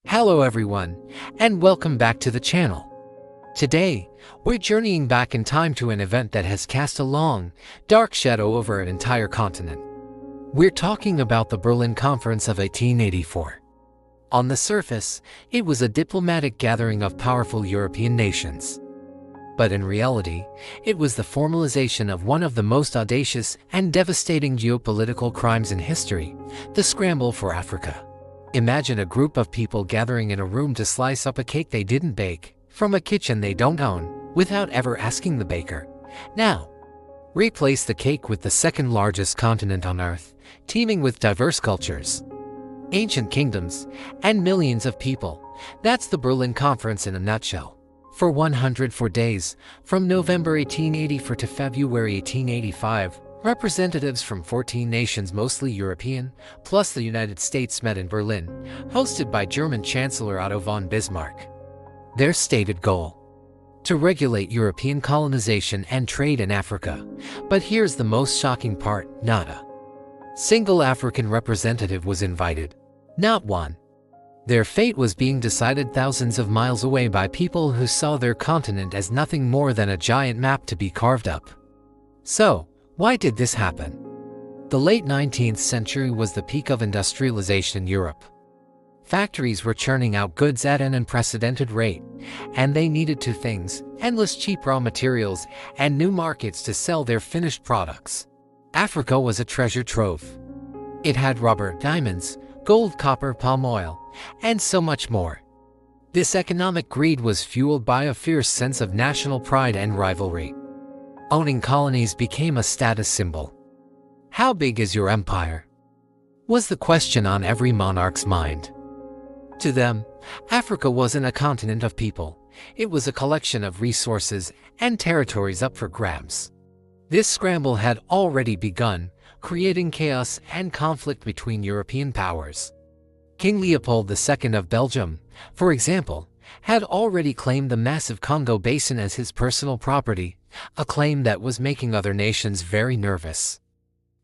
Hello everyone, and welcome back to the channel. Today, we're journeying back in time to an event that has cast a long, dark shadow over an entire continent. We're talking about the Berlin Conference of 1884. On the surface, it was a diplomatic gathering of powerful European nations. But in reality, it was the formalization of one of the most audacious and devastating geopolitical crimes in history, the Scramble for Africa. Imagine a group of people gathering in a room to slice up a cake they didn't bake, from a kitchen they don't own, without ever asking the baker. Now, replace the cake with the second largest continent on Earth, teeming with diverse cultures, ancient kingdoms, and millions of people. That's the Berlin Conference in a nutshell. For 104 days, from November 1884 to February 1885, representatives from 14 nations, mostly European, plus the United States, met in Berlin, hosted by German Chancellor Otto von Bismarck. Their stated goal: to regulate European colonization and trade in Africa. But here's the most shocking part: not a single African representative was invited. Not one. Their fate was being decided thousands of miles away by people who saw their continent as nothing more than a giant map to be carved up. So, why did this happen? The late 19th century was the peak of industrialization in Europe. Factories were churning out goods at an unprecedented rate, and they needed two things: endless cheap raw materials and new markets to sell their finished products. Africa was a treasure trove. It had rubber, diamonds, gold, copper, palm oil, and so much more. This economic greed was fueled by a fierce sense of national pride and rivalry. Owning colonies became a status symbol. How big is your empire? Was the question on every monarch's mind. To them, Africa wasn't a continent of people. It was a collection of resources and territories up for grabs. This scramble had already begun, creating chaos and conflict between European powers. King Leopold II of Belgium, for example, had already claimed the massive Congo Basin as his personal property, a claim that was making other nations very nervous.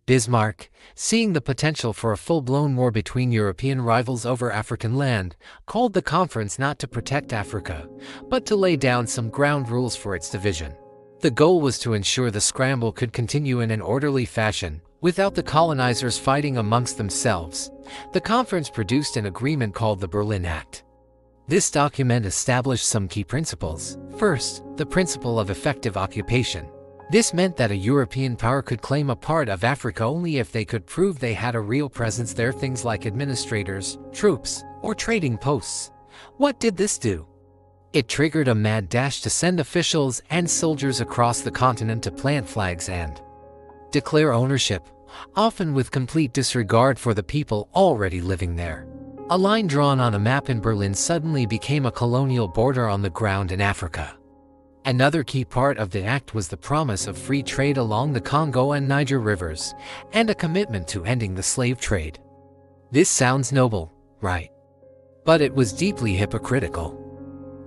Bismarck, seeing the potential for a full-blown war between European rivals over African land, called the conference not to protect Africa, but to lay down some ground rules for its division. The goal was to ensure the scramble could continue in an orderly fashion, without the colonizers fighting amongst themselves. The conference produced an agreement called the Berlin Act. This document established some key principles. First, the principle of effective occupation. This meant that a European power could claim a part of Africa only if they could prove they had a real presence there, things like administrators, troops, or trading posts. What did this do? It triggered a mad dash to send officials and soldiers across the continent to plant flags and declare ownership, often with complete disregard for the people already living there. A line drawn on a map in Berlin suddenly became a colonial border on the ground in Africa. Another key part of the act was the promise of free trade along the Congo and Niger rivers, and a commitment to ending the slave trade. This sounds noble, right? But it was deeply hypocritical.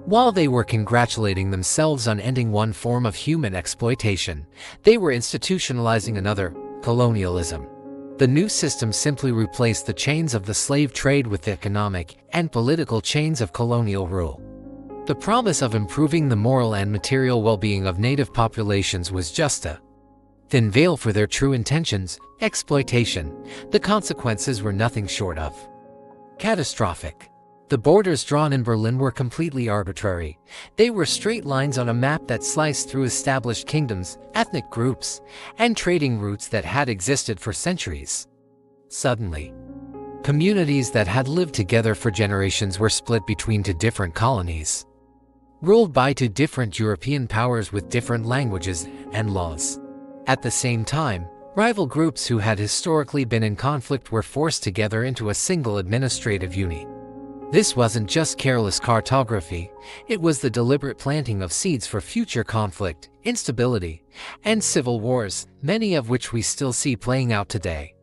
While they were congratulating themselves on ending one form of human exploitation, they were institutionalizing another: colonialism. The new system simply replaced the chains of the slave trade with the economic and political chains of colonial rule. The promise of improving the moral and material well-being of native populations was just a thin veil for their true intentions: exploitation. The consequences were nothing short of catastrophic. The borders drawn in Berlin were completely arbitrary. They were straight lines on a map that sliced through established kingdoms, ethnic groups, and trading routes that had existed for centuries. Suddenly, communities that had lived together for generations were split between two different colonies, ruled by two different European powers with different languages and laws. At the same time, rival groups who had historically been in conflict were forced together into a single administrative unit. This wasn't just careless cartography, it was the deliberate planting of seeds for future conflict, instability, and civil wars, many of which we still see playing out today.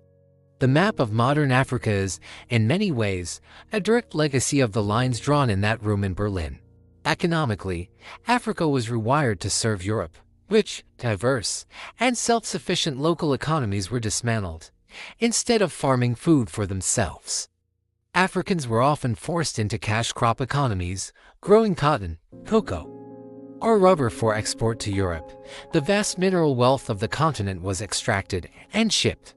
The map of modern Africa is, in many ways, a direct legacy of the lines drawn in that room in Berlin. Economically, Africa was rewired to serve Europe. Rich, diverse, and self-sufficient local economies were dismantled, instead of farming food for themselves. Africans were often forced into cash crop economies, growing cotton, cocoa, or rubber for export to Europe. The vast mineral wealth of the continent was extracted and shipped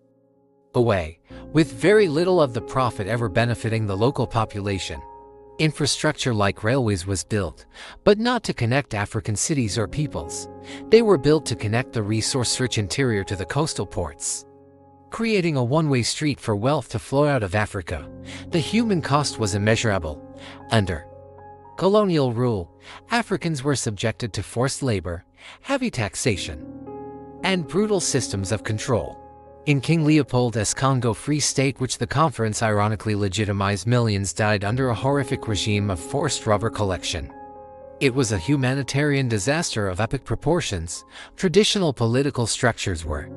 away, with very little of the profit ever benefiting the local population. Infrastructure like railways was built, but not to connect African cities or peoples. They were built to connect the resource-rich interior to the coastal ports, creating a one-way street for wealth to flow out of Africa. The human cost was immeasurable. Under colonial rule, Africans were subjected to forced labor, heavy taxation, and brutal systems of control. In King Leopold's Congo Free State, which the conference ironically legitimized, millions died under a horrific regime of forced rubber collection. It was a humanitarian disaster of epic proportions. Traditional political structures were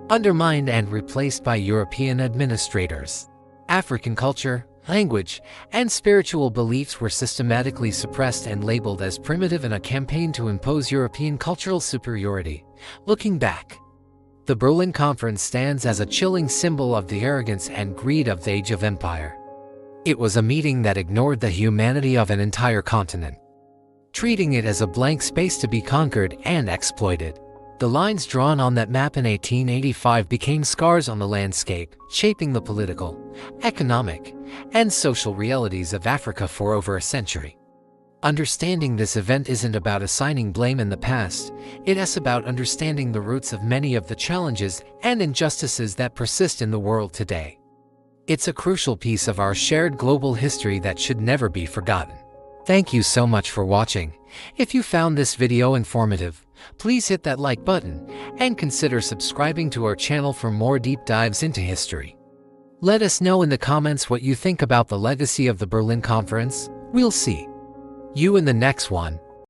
undermined and replaced by European administrators. African culture, language, and spiritual beliefs were systematically suppressed and labeled as primitive in a campaign to impose European cultural superiority. Looking back, the Berlin Conference stands as a chilling symbol of the arrogance and greed of the Age of Empire. It was a meeting that ignored the humanity of an entire continent, treating it as a blank space to be conquered and exploited. The lines drawn on that map in 1885 became scars on the landscape, shaping the political, economic, and social realities of Africa for over a century. Understanding this event isn't about assigning blame in the past, it is about understanding the roots of many of the challenges and injustices that persist in the world today. It's a crucial piece of our shared global history that should never be forgotten. Thank you so much for watching. If you found this video informative, please hit that like button and consider subscribing to our channel for more deep dives into history. Let us know in the comments what you think about the legacy of the Berlin Conference. We'll see you in the next one.